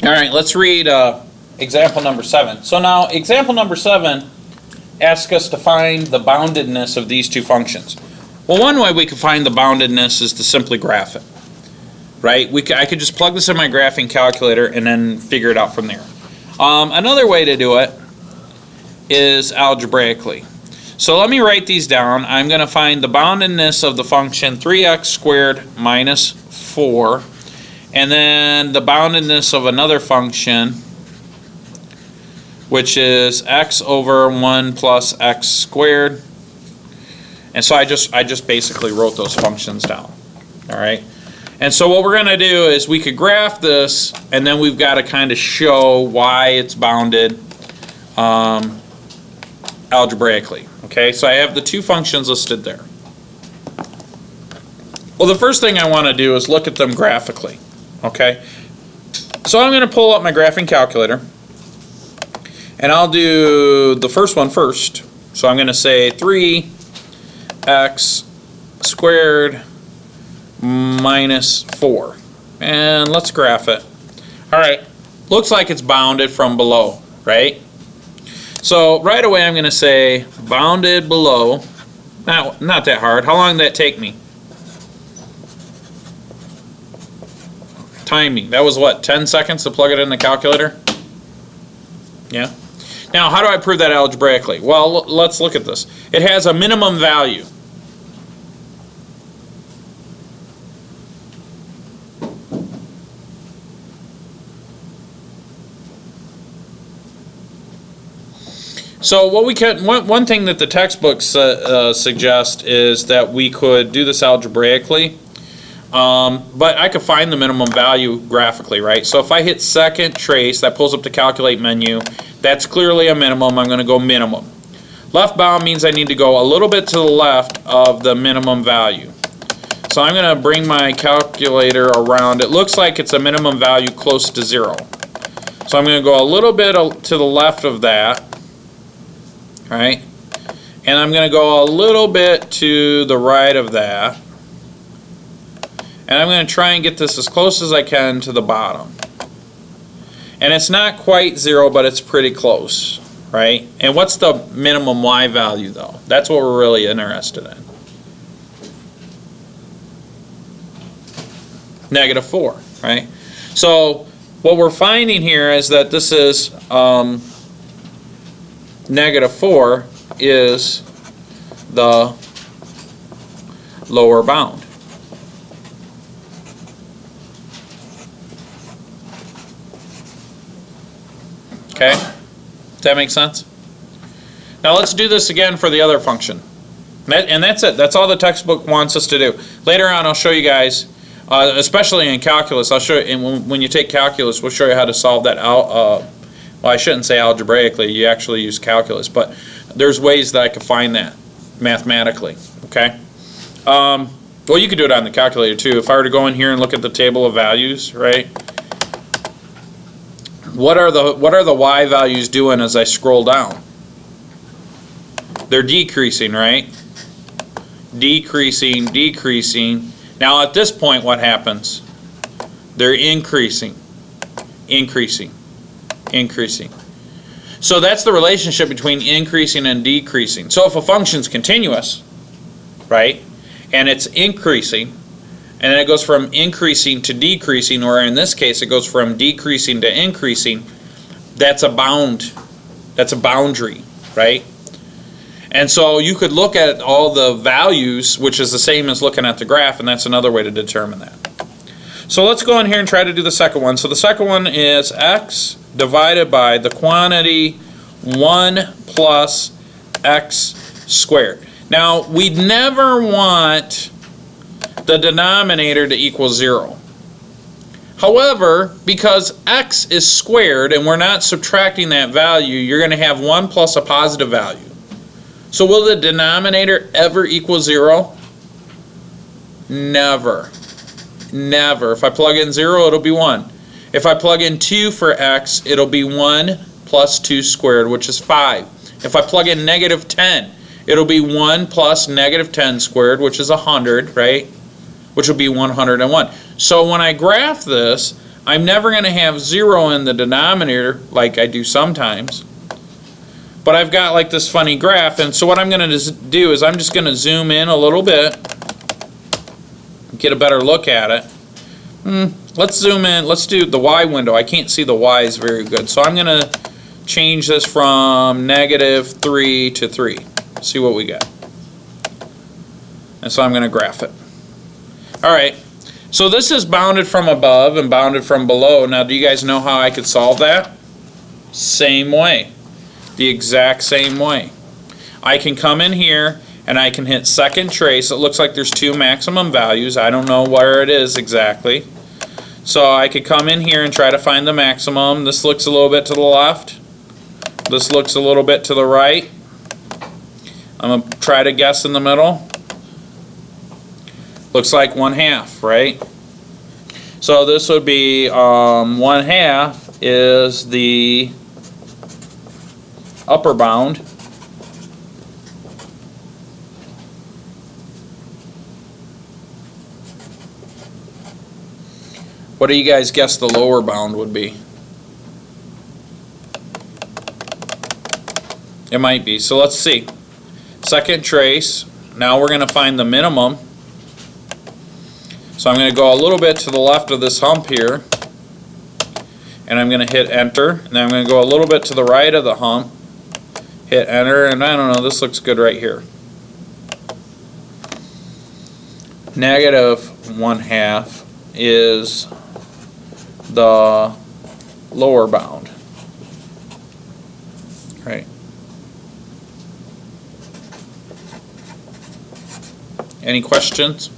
All right, let's read example number 7. So now example number 7 asks us to find the boundedness of these two functions. Well, one way we could find the boundedness is to simply graph it, right? I could just plug this in my graphing calculator and then figure it out from there. Another way to do it is algebraically. So let me write these down. I'm going to find the boundedness of the function 3x squared minus 4, and then the boundedness of another function, which is x over 1 plus x squared. And so I just basically wrote those functions down. All right. And so what we're going to do is we could graph this, and then we've got to kind of show why it's bounded algebraically. Okay, so I have the two functions listed there. Well, the first thing I want to do is look at them graphically. Okay, so I'm going to pull up my graphing calculator, and I'll do the first one first. So I'm going to say 3x squared minus 4, and let's graph it. All right, looks like it's bounded from below, right? So right away I'm going to say bounded below. Not that hard. How long did that take me? Timing. That was what, 10 seconds to plug it in the calculator? Yeah. Now how do I prove that algebraically? Well, let's look at this. It has a minimum value. So what we can, one thing that the textbooks suggest is that we could do this algebraically, but I could find the minimum value graphically, right? So if I hit second trace, that pulls up the calculate menu. That's clearly a minimum. I'm going to go minimum. Left bound means I need to go a little bit to the left of the minimum value. So I'm going to bring my calculator around. It looks like it's a minimum value close to 0. So I'm going to go a little bit to the left of that. Right, and I'm going to go a little bit to the right of that, and I'm going to try and get this as close as I can to the bottom. And it's not quite 0, but it's pretty close, right? And what's the minimum y value though? That's what we're really interested in. -4, right? So what we're finding here is that this is -4 is the lower bound. Okay? Does that make sense? Now let's do this again for the other function. And that's it. That's all the textbook wants us to do. Later on I'll show you guys, especially in calculus, I'll show you, and when you take calculus, we'll show you how to solve that out. Well, I shouldn't say algebraically, you actually use calculus, but there's ways that I could find that mathematically, okay? Well, you could do it on the calculator too. If I were to go in here and look at the table of values, right? What are the y values doing as I scroll down? They're decreasing, right? Decreasing, decreasing. Now at this point what happens? They're increasing, increasing, increasing. So that's the relationship between increasing and decreasing. So if a function's continuous, right, and it's increasing, and then it goes from increasing to decreasing, or in this case it goes from decreasing to increasing, that's a bound, that's a boundary, right? And so you could look at all the values, which is the same as looking at the graph, and that's another way to determine that. So let's go in here and try to do the second one. So the second one is x divided by the quantity 1 plus x squared. Now, we'd never want the denominator to equal 0. However, because x is squared and we're not subtracting that value, you're going to have 1 plus a positive value. So will the denominator ever equal 0? Never. Never. If I plug in 0, it'll be 1. If I plug in 2 for x, it'll be 1 plus 2 squared, which is 5. If I plug in negative 10, it'll be 1 plus negative 10 squared, which is 100, right? Which will be 101. So when I graph this, I'm never going to have 0 in the denominator like I do sometimes. But I've got like this funny graph, and so what I'm going to do is I'm just going to zoom in a little bit, get a better look at it. Let's zoom in. Let's do the Y window. I can't see the Y's very good, so I'm going to change this from -3 to 3. See what we get. And so I'm going to graph it. Alright, so this is bounded from above and bounded from below. Now, do you guys know how I could solve that? Same way. The exact same way. I can come in here and I can hit second trace. It looks like there's 2 maximum values. I don't know where it is exactly. So I could come in here and try to find the maximum. This looks a little bit to the left. This looks a little bit to the right. I'm going to try to guess in the middle. Looks like 1/2, right? So this would be 1/2 is the upper bound. What do you guys guess the lower bound would be? It might be. So let's see. Second trace. Now we're going to find the minimum. So I'm going to go a little bit to the left of this hump here. And I'm going to hit enter. And then I'm going to go a little bit to the right of the hump. Hit enter. And I don't know, this looks good right here. -1/2 is the lower bound. Right. Any questions?